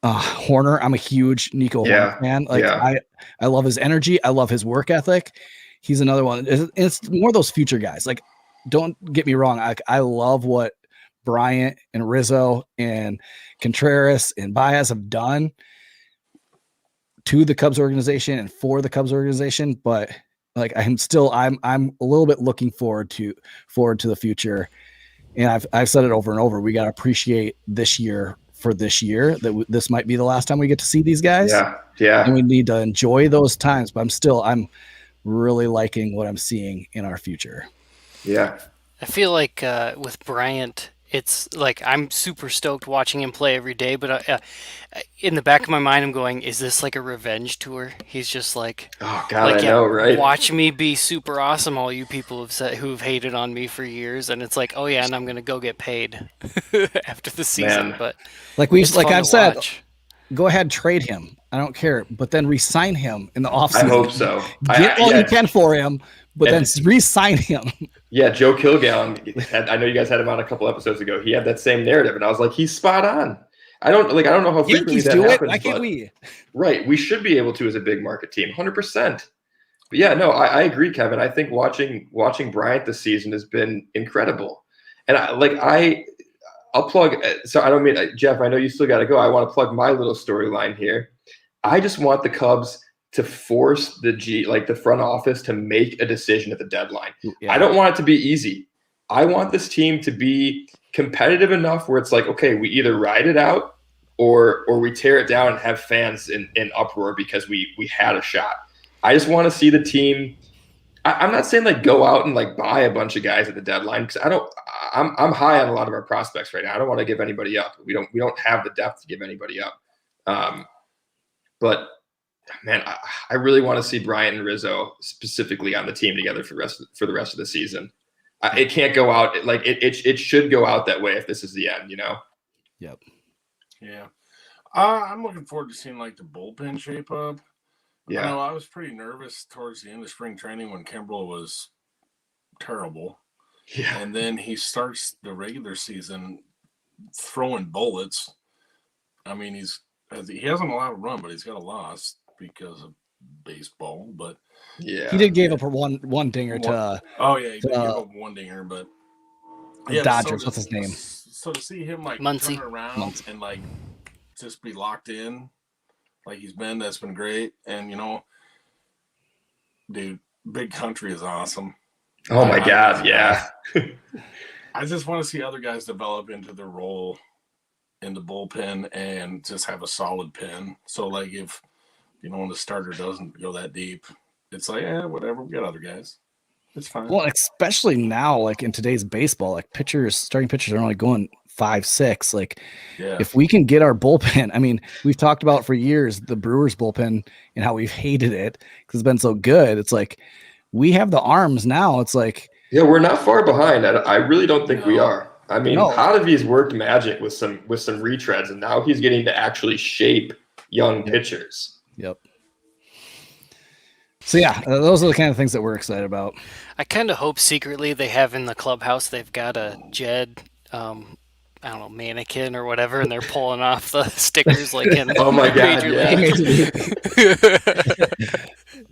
Horner, I'm a huge Nico Horner fan. Like, I love his energy. I love his work ethic. He's another one. It's more those future guys. Like, don't get me wrong. I love what Bryant and Rizzo and Contreras and Baez have done to the Cubs organization and for the Cubs organization. But, like, I'm a little bit looking forward to the future. And I've said it over and over. We got to appreciate this year for this year, that this might be the last time we get to see these guys. Yeah. And we need to enjoy those times, but I'm really liking what I'm seeing in our future. Yeah. I feel like with Bryant, it's like I'm super stoked watching him play every day, but in the back of my mind, I'm going, is this like a revenge tour? He's just like, oh God, like, I know, right? Watch me be super awesome, all you people who've hated on me for years, and it's like, oh yeah, and I'm gonna go get paid after the season. Man. But I've said, go ahead, trade him. I don't care, but then re-sign him in the offseason. I hope so. Get all you can for him, but then re-sign him. Yeah, Joe Kilgallen. I know you guys had him on a couple episodes ago. He had that same narrative, and I was like, he's spot on. I don't know how frequently that happens. Why can't we? Right, we should be able to as a big market team, 100%. But yeah, no, I agree, Kevin. I think watching Bryant this season has been incredible, and I'll plug. So I don't mean, Jeff, I know you still got to go. I want to plug my little storyline here. I just want the Cubs to force the front office to make a decision at the deadline. Yeah. I don't want it to be easy. I want this team to be competitive enough where it's like, okay, we either ride it out or we tear it down and have fans in uproar because we had a shot. I just want to see the team. I'm not saying like go out and like buy a bunch of guys at the deadline, because I'm high on a lot of our prospects right now. I don't want to give anybody up. We don't have the depth to give anybody up. But man, I really want to see Bryant and Rizzo specifically on the team together for the rest of the season. It can't go out like it should go out that way if this is the end, you know? Yep. Yeah. I'm looking forward to seeing like the bullpen shape up. Yeah. I was pretty nervous towards the end of spring training when Kimbrel was terrible. Yeah. And then he starts the regular season throwing bullets. I mean, he hasn't allowed a run, but he's got a loss because of baseball. But yeah, he did give up one dinger to. Oh yeah, he did give up one dinger, but the Dodgers. What's his name? So to see him like Muncy. turn around and like just be locked in, like he's been, that's been great. And dude, Big Country is awesome. Oh my God, yeah. I just want to see other guys develop into their role in the bullpen and just have a solid pen. So like if when the starter doesn't go that deep, it's like, whatever, we got other guys. It's fine. Well, especially now, like in today's baseball, like starting pitchers are only going 5-6. Like, if we can get our bullpen, I mean, we've talked about for years the Brewers bullpen and how we've hated it because it's been so good. It's like we have the arms now. It's like, yeah, we're not far behind. I really don't think we are. I mean, Hadavi's worked magic with some retreads, and now he's getting to actually shape young pitchers. Yep. So yeah, those are the kind of things that we're excited about. I kind of hope secretly they have in the clubhouse, they've got a Jed, mannequin or whatever, and they're pulling off the stickers like in oh my God,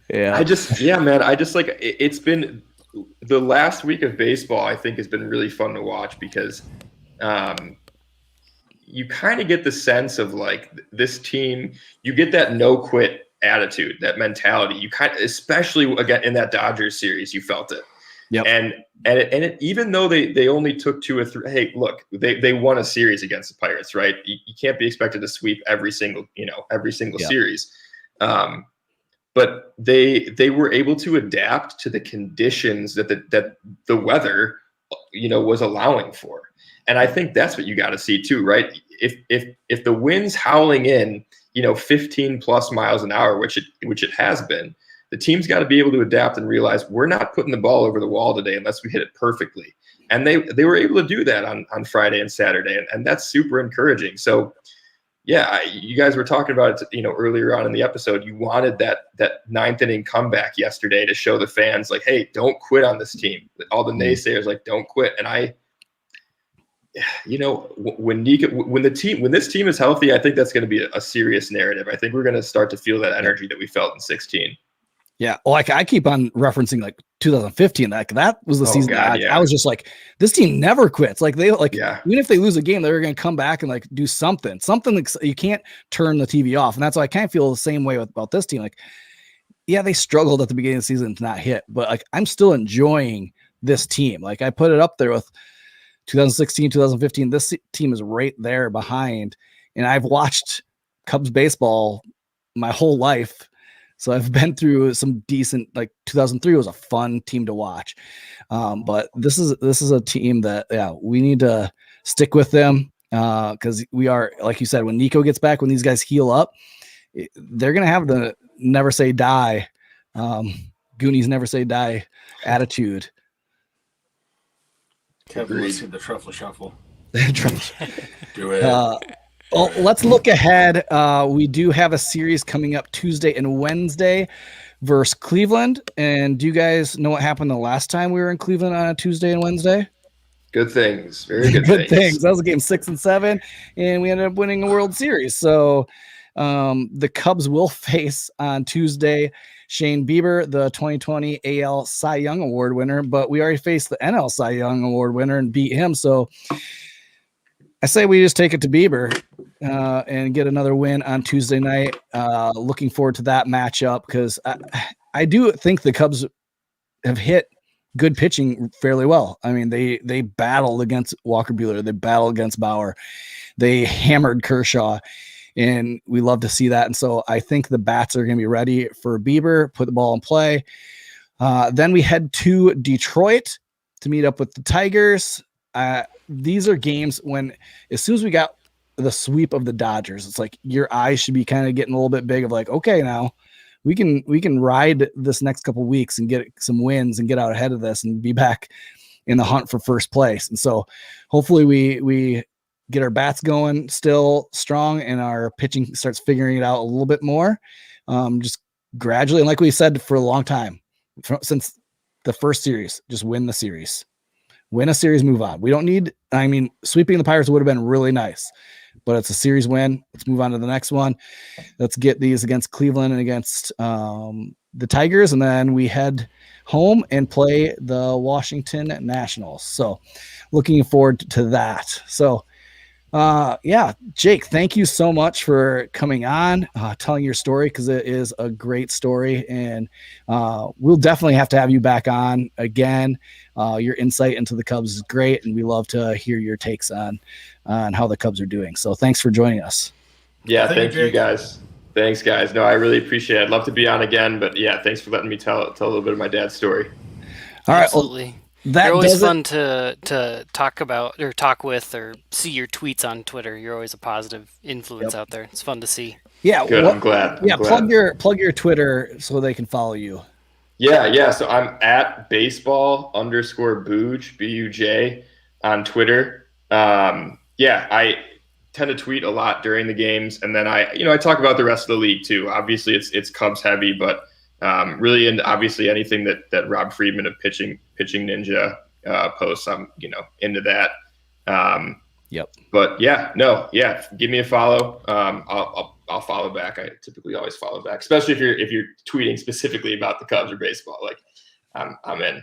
yeah. It's been the last week of baseball, I think, has been really fun to watch because you kind of get the sense of like this team, you get that no quit attitude, that mentality. You kind of, especially again in that Dodgers series, you felt it. Yep. And even though they only took 2 or 3, hey, look, they won a series against the Pirates, right? You can't be expected to sweep every single series. But they were able to adapt to the conditions that the weather, was allowing for. And I think that's what you got to see too, right? if the wind's howling in, 15 plus miles an hour, which it has been, the team's got to be able to adapt and realize we're not putting the ball over the wall today unless we hit it perfectly. And they were able to do that on Friday and Saturday, and that's super encouraging. So, yeah, you guys were talking about it, earlier on in the episode. You wanted that ninth inning comeback yesterday to show the fans, like, hey, don't quit on this team. All the naysayers, like, don't quit. And when this team is healthy, I think that's going to be a serious narrative. I think we're going to start to feel that energy that we felt in 2016. Yeah. Like I keep on referencing like 2015. That was the season. I was just like, this team never quits. Like even if they lose a game, they're going to come back and like do something like, you can't turn the TV off. And that's why I kind of feel the same way about this team. Like, yeah, they struggled at the beginning of the season to not hit, but like, I'm still enjoying this team. Like I put it up there with 2016, 2015. This team is right there behind. And I've watched Cubs baseball my whole life. So I've been through some decent, like 2003 was a fun team to watch. But this is a team that, we need to stick with them because we are, like you said, when Nico gets back, when these guys heal up, they're going to have the never say die, Goonies never say die attitude. Kevin, let's see the truffle shuffle. Do it. Well, let's look ahead. We do have a series coming up Tuesday and Wednesday versus Cleveland. And do you guys know what happened the last time we were in Cleveland on a Tuesday and Wednesday? Good things. Very good, good things. That was a game 6 and 7, and we ended up winning a World Series. So the Cubs will face on Tuesday Shane Bieber, the 2020 AL Cy Young Award winner, but we already faced the NL Cy Young Award winner and beat him. So I say we just take it to Bieber and get another win on Tuesday night. Looking forward to that matchup because I do think the Cubs have hit good pitching fairly well. I mean, they battled against Walker Buehler. They battled against Bauer. They hammered Kershaw, and we love to see that. And so I think the bats are going to be ready for Bieber, put the ball in play. Then we head to Detroit to meet up with the Tigers. These are games when, as soon as we got the sweep of the Dodgers, it's like your eyes should be kind of getting a little bit big of like, okay, now we can ride this next couple weeks and get some wins and get out ahead of this and be back in the hunt for first place. And so hopefully we get our bats going still strong and our pitching starts figuring it out a little bit more, just gradually. And like we said for a long time, since the first series, just win the series. Win a series, move on. We don't need, sweeping the Pirates would have been really nice, but it's a series win. Let's move on to the next one. Let's get these against Cleveland and against the Tigers, and then we head home and play the Washington Nationals. So looking forward to that. So Jake, thank you so much for coming on, telling your story, because it is a great story, and we'll definitely have to have you back on again. Your insight into the Cubs is great, and we love to hear your takes on how the Cubs are doing. So thanks for joining us. Yeah, thank you guys. Thanks, guys. No, I really appreciate it. I'd love to be on again, but yeah, thanks for letting me tell a little bit of my dad's story. All right. Absolutely. You're always fun to talk about or talk with or see your tweets on Twitter. You're always a positive influence out there. It's fun to see. Yeah. Good. I'm glad. Plug your Twitter so they can follow you. Yeah. So I'm at baseball_Buj, BUJ on Twitter. I tend to tweet a lot during the games, and then I talk about the rest of the league too. Obviously it's Cubs heavy, but really, and obviously anything that Rob Friedman of Pitching Ninja posts, I'm into that. Yep. But give me a follow. I'll follow back. I typically always follow back, especially if you're tweeting specifically about the Cubs or baseball. Like I'm in.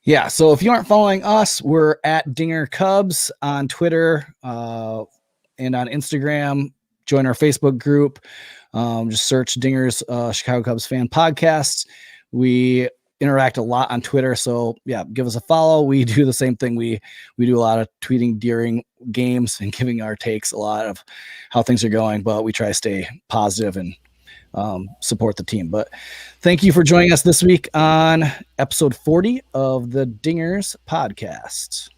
Yeah. So if you aren't following us, we're at Dinger Cubs on Twitter and on Instagram. Join our Facebook group. Just search Dinger's Chicago Cubs fan podcasts. We interact a lot on Twitter, so give us a follow. We do the same thing. We do a lot of tweeting during games and giving our takes, a lot of how things are going, but we try to stay positive and support the team. But thank you for joining us this week on episode 40 of the Dingers podcast.